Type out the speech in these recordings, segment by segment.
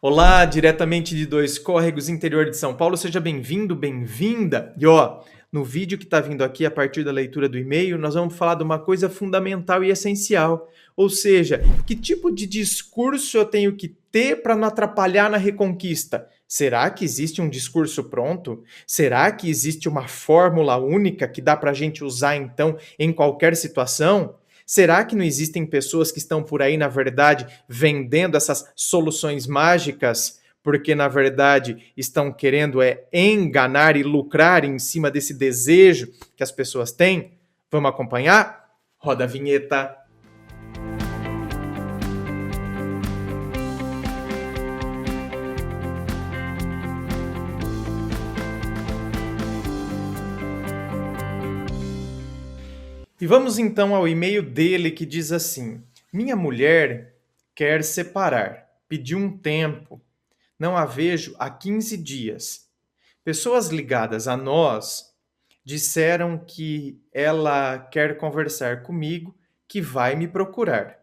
Olá, diretamente de Dois Córregos, interior de São Paulo, seja bem-vindo, bem-vinda. E no vídeo que está vindo aqui, a partir da leitura do e-mail, nós vamos falar de uma coisa fundamental e essencial. Ou seja, que tipo de discurso eu tenho que ter para não atrapalhar na reconquista? Será que existe um discurso pronto? Será que existe uma fórmula única que dá para a gente usar, então, em qualquer situação? Será que não existem pessoas que estão por aí, na verdade, vendendo essas soluções mágicas, porque, na verdade, estão querendo enganar e lucrar em cima desse desejo que as pessoas têm? Vamos acompanhar? Roda a vinheta. E vamos então ao e-mail dele que diz assim: Minha mulher quer separar, pediu um tempo, não a vejo há 15 dias. Pessoas ligadas a nós disseram que ela quer conversar comigo, que vai me procurar.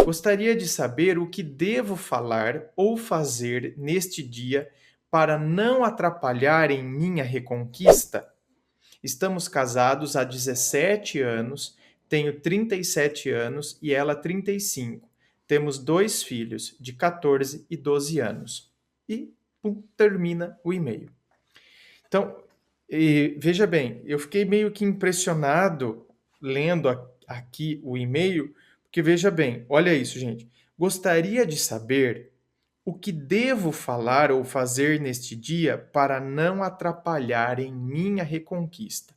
Gostaria de saber o que devo falar ou fazer neste dia para não atrapalhar em minha reconquista. Estamos casados há 17 anos, tenho 37 anos e ela 35. Temos 2 filhos, de 14 e 12 anos. E pum, termina o e-mail. Então, veja bem, eu fiquei meio que impressionado lendo aqui o e-mail, porque veja bem, olha isso, gente. Gostaria de saber o que devo falar ou fazer neste dia para não atrapalhar em minha reconquista.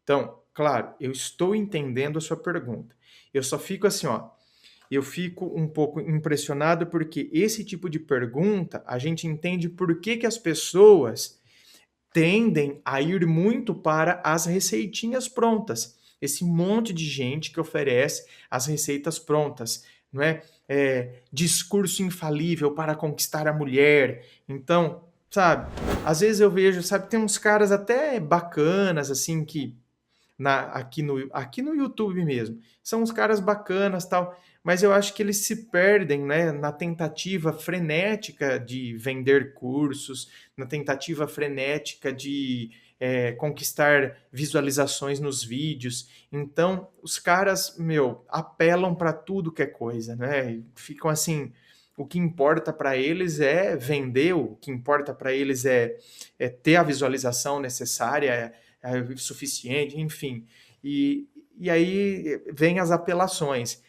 Então, claro, eu estou entendendo a sua pergunta. Eu só fico assim, eu fico um pouco impressionado porque esse tipo de pergunta a gente entende por que as pessoas tendem a ir muito para as receitinhas prontas. Esse monte de gente que oferece as receitas prontas, não é? Discurso infalível para conquistar a mulher. Então, sabe, às vezes eu vejo, sabe, tem uns caras até bacanas, assim, que aqui no YouTube mesmo. São uns caras bacanas, tal, mas eu acho que eles se perdem, né, na tentativa frenética de vender cursos, na tentativa frenética de conquistar visualizações nos vídeos. Então, os caras, apelam para tudo que é coisa, né? Ficam assim, o que importa para eles é vender, o que importa para eles é ter a visualização necessária, suficiente, enfim. E aí vem as apelações.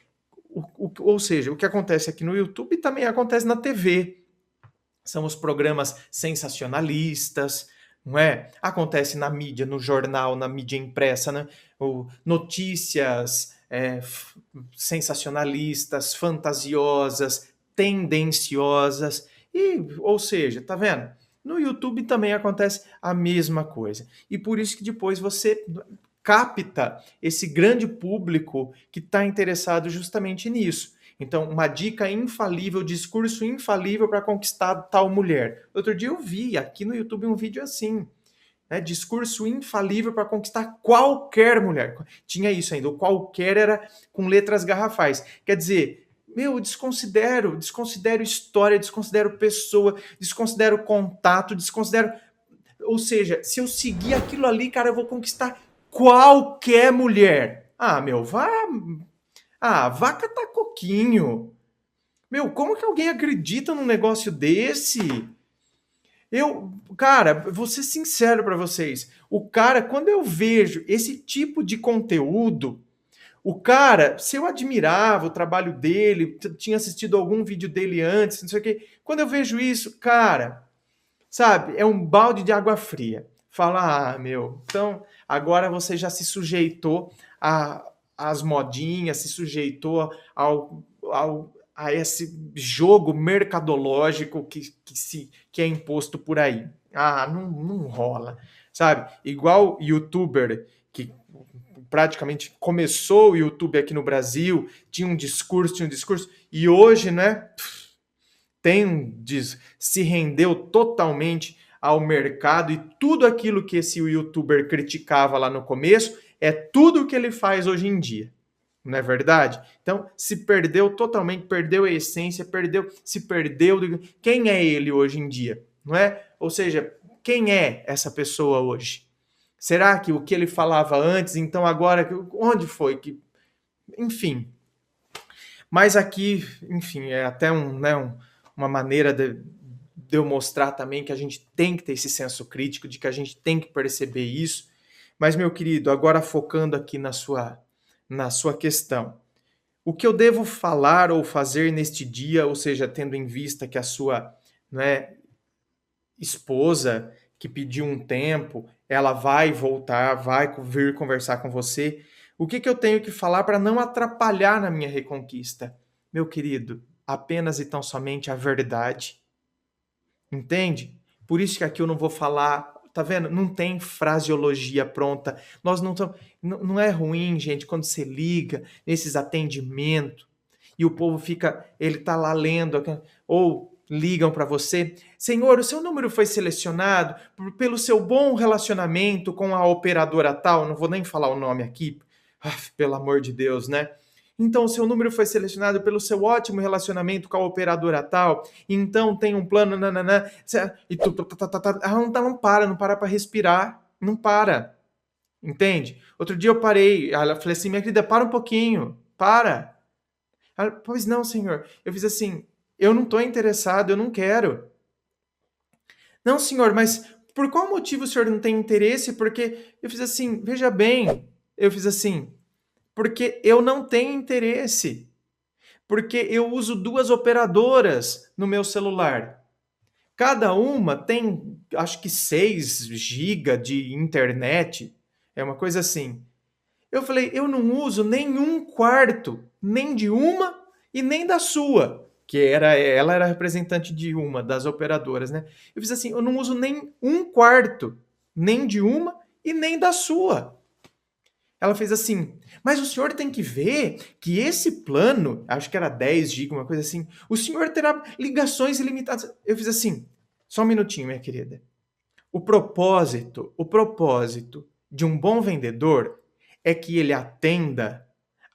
Ou seja, o que acontece aqui no YouTube também acontece na TV. São os programas sensacionalistas, não é? Acontece na mídia, no jornal, na mídia impressa, né? Notícias sensacionalistas, fantasiosas, tendenciosas. Ou seja, tá vendo? No YouTube também acontece a mesma coisa. E por isso que depois você capta esse grande público que está interessado justamente nisso. Então, uma dica infalível, discurso infalível para conquistar tal mulher. Outro dia eu vi aqui no YouTube um vídeo assim, né? Discurso infalível para conquistar qualquer mulher. Tinha isso ainda, o qualquer era com letras garrafais. Quer dizer, desconsidero história, desconsidero pessoa, desconsidero contato, desconsidero... Ou seja, se eu seguir aquilo ali, cara, eu vou conquistar qualquer mulher. Vá catar coquinho. Como que alguém acredita num negócio desse? Cara, vou ser sincero para vocês. Quando eu vejo esse tipo de conteúdo, se eu admirava o trabalho dele, tinha assistido algum vídeo dele antes, não sei o quê. Quando eu vejo isso, cara, sabe, é um balde de água fria. Fala, então agora você já se sujeitou às modinhas, se sujeitou a esse jogo mercadológico que é imposto por aí. Não rola, sabe? Igual youtuber que praticamente começou o YouTube aqui no Brasil, tinha um discurso, e hoje, né, se rendeu totalmente ao mercado e tudo aquilo que esse youtuber criticava lá no começo é tudo o que ele faz hoje em dia. Não é verdade? Então, se perdeu totalmente, perdeu a essência, se perdeu. Quem é ele hoje em dia? Não é? Ou seja, quem é essa pessoa hoje? Será que o que ele falava antes, então agora, onde foi que. Enfim. Mas aqui, enfim, é até uma maneira de eu mostrar também que a gente tem que ter esse senso crítico, de que a gente tem que perceber isso. Mas, meu querido, agora focando aqui na sua questão. O que eu devo falar ou fazer neste dia, ou seja, tendo em vista que a sua, né, esposa que pediu um tempo, ela vai voltar, vai vir conversar com você. O que eu tenho que falar para não atrapalhar na minha reconquista? Meu querido, apenas e tão somente a verdade. Entende? Por isso que aqui eu não vou falar, tá vendo? Não tem fraseologia pronta. Nós não é ruim, gente, quando você liga nesses atendimentos e o povo fica, ele tá lá lendo, ou ligam para você, Senhor, o seu número foi selecionado pelo seu bom relacionamento com a operadora tal, não vou nem falar o nome aqui, pelo amor de Deus, né? Então, o seu número foi selecionado pelo seu ótimo relacionamento com a operadora tal. Então, tem um plano, nananã. E não para para respirar. Não para. Entende? Outro dia eu parei. Ela falei assim, minha querida, para um pouquinho. Para. Ela, pois não, senhor. Eu fiz assim, eu não estou interessado, eu não quero. Não, senhor, mas por qual motivo o senhor não tem interesse? Porque eu fiz assim, veja bem. Eu fiz assim, porque eu não tenho interesse. Porque eu uso 2 operadoras no meu celular. Cada uma tem, acho que 6 GB de internet. É uma coisa assim. Eu falei, eu não uso nem um quarto, nem de uma e nem da sua. Ela era representante de uma das operadoras, né? Eu fiz assim, eu não uso nem um quarto, nem de uma e nem da sua. Ela fez assim, mas o senhor tem que ver que esse plano, acho que era 10 GB, uma coisa assim, o senhor terá ligações ilimitadas. Eu fiz assim, só um minutinho, minha querida. O propósito de um bom vendedor é que ele atenda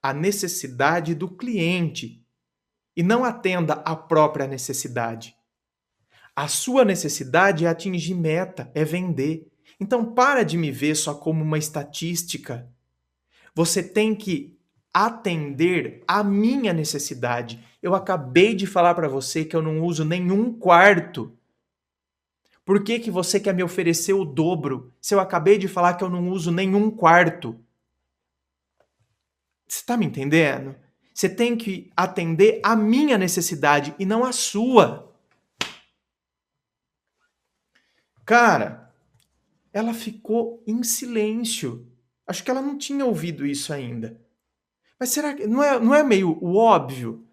à necessidade do cliente e não atenda à própria necessidade. A sua necessidade é atingir meta, é vender. Então para de me ver só como uma estatística. Você tem que atender à minha necessidade. Eu acabei de falar para você que eu não uso nenhum quarto. Por que você quer me oferecer o dobro se eu acabei de falar que eu não uso nenhum quarto? Você está me entendendo? Você tem que atender à minha necessidade e não à sua. Cara, ela ficou em silêncio. Acho que ela não tinha ouvido isso ainda. Mas será que não é meio o óbvio?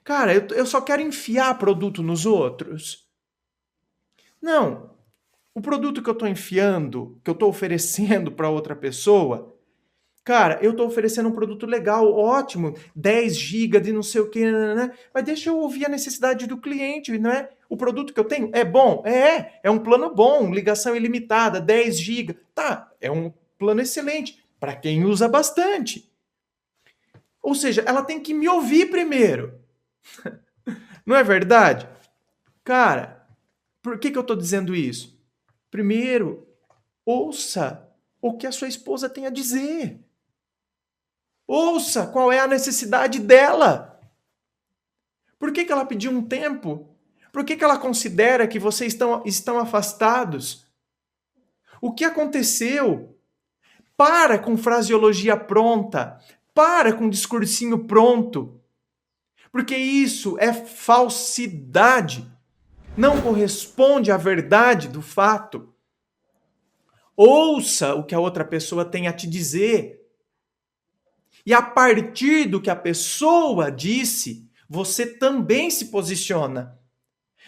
Cara, eu só quero enfiar produto nos outros. Não. O produto que eu estou enfiando, que eu estou oferecendo para outra pessoa, cara, eu estou oferecendo um produto legal, ótimo, 10 GB de não sei o que, né? Mas deixa eu ouvir a necessidade do cliente, não é? O produto que eu tenho é bom? É um plano bom, ligação ilimitada, 10 GB. Tá, é um plano excelente para quem usa bastante. Ou seja, ela tem que me ouvir primeiro. Não é verdade? Cara, por que eu estou dizendo isso? Primeiro, ouça o que a sua esposa tem a dizer. Ouça qual é a necessidade dela. Por que ela pediu um tempo? Por que ela considera que vocês estão afastados? O que aconteceu? Para com fraseologia pronta. Para com discursinho pronto. Porque isso é falsidade. Não corresponde à verdade do fato. Ouça o que a outra pessoa tem a te dizer. E a partir do que a pessoa disse, você também se posiciona.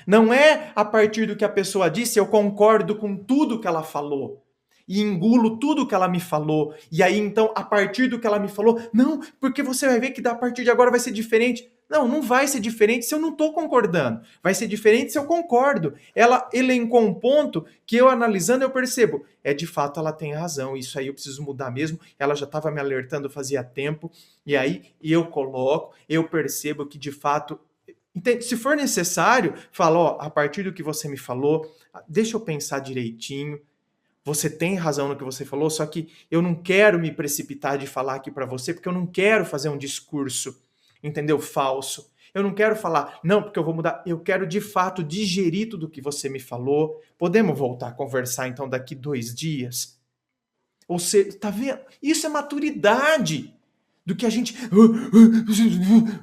Não é a partir do que a pessoa disse, eu concordo com tudo que ela falou. E engulo tudo que ela me falou. E aí, então, a partir do que ela me falou, não, porque você vai ver que a partir de agora vai ser diferente. Não vai ser diferente se eu não estou concordando. Vai ser diferente se eu concordo. Ela elencou um ponto que eu analisando eu percebo. De fato ela tem razão, isso aí eu preciso mudar mesmo. Ela já estava me alertando fazia tempo. E aí eu coloco, eu percebo que de fato... Se for necessário, falo, a partir do que você me falou, deixa eu pensar direitinho. Você tem razão no que você falou, só que eu não quero me precipitar de falar aqui para você, porque eu não quero fazer um discurso, entendeu? Falso. Eu não quero falar, não, porque eu vou mudar. Eu quero, de fato, digerir tudo que você me falou. Podemos voltar a conversar, então, daqui 2 dias? Ou seja, tá vendo? Isso é maturidade. Do que a gente...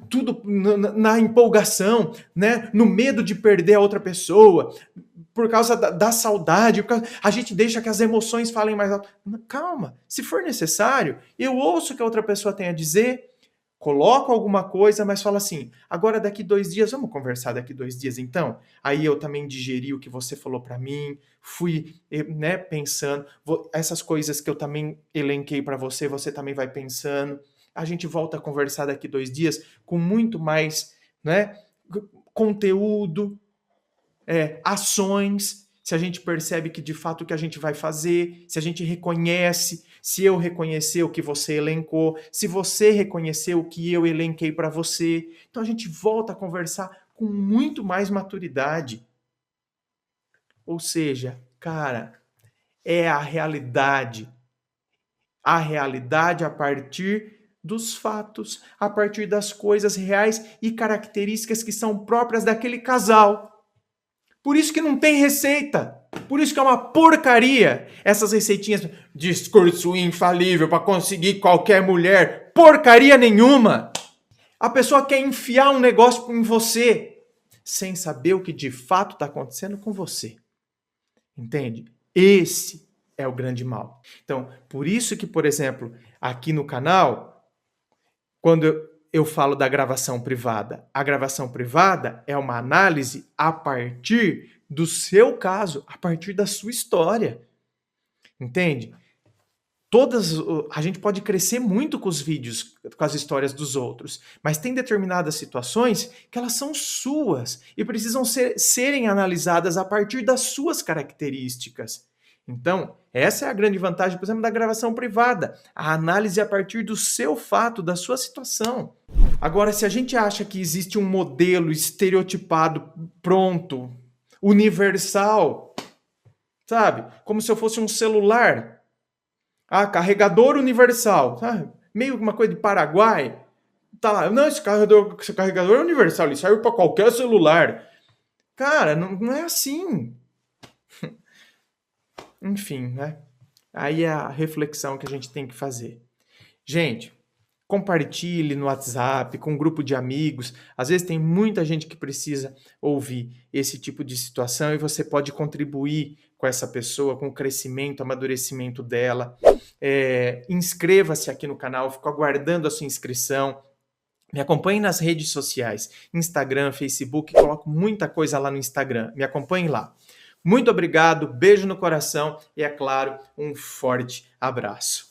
Tudo na empolgação, né? No medo de perder a outra pessoa, por causa da saudade, a gente deixa que as emoções falem mais alto. Calma, se for necessário, eu ouço o que a outra pessoa tem a dizer, coloco alguma coisa, mas falo assim, agora daqui 2 dias, vamos conversar daqui 2 dias então? Aí eu também digeri o que você falou para mim, fui, né, pensando, essas coisas que eu também elenquei para você, você também vai pensando, a gente volta a conversar daqui 2 dias com muito mais, né, conteúdo, ações, se a gente percebe que de fato o que a gente vai fazer, se a gente reconhece, se eu reconhecer o que você elencou, se você reconhecer o que eu elenquei para você. Então a gente volta a conversar com muito mais maturidade. Ou seja, cara, é a realidade. A realidade a partir dos fatos, a partir das coisas reais e características que são próprias daquele casal. Por isso que não tem receita. Por isso que é uma porcaria essas receitinhas. Discurso infalível para conseguir qualquer mulher. Porcaria nenhuma. A pessoa quer enfiar um negócio em você sem saber o que de fato está acontecendo com você. Entende? Esse é o grande mal. Então, por isso que, por exemplo, aqui no canal, quando eu falo da gravação privada, a gravação privada é uma análise a partir do seu caso, a partir da sua história. Entende? A gente pode crescer muito com os vídeos, com as histórias dos outros, mas tem determinadas situações que elas são suas e precisam serem analisadas a partir das suas características. Então, essa é a grande vantagem, por exemplo, da gravação privada, a análise a partir do seu fato, da sua situação. Agora, se a gente acha que existe um modelo estereotipado, pronto, universal, sabe? Como se eu fosse um celular. Carregador universal. Sabe? Meio uma coisa de Paraguai. Tá lá, não, esse carregador é universal, ele serve para qualquer celular. Cara, não é assim. Enfim, né? Aí é a reflexão que a gente tem que fazer. Gente, compartilhe no WhatsApp, com um grupo de amigos. Às vezes tem muita gente que precisa ouvir esse tipo de situação e você pode contribuir com essa pessoa, com o crescimento, amadurecimento dela. Inscreva-se aqui no canal, fico aguardando a sua inscrição. Me acompanhe nas redes sociais, Instagram, Facebook, coloco muita coisa lá no Instagram. Me acompanhe lá. Muito obrigado, beijo no coração e, é claro, um forte abraço.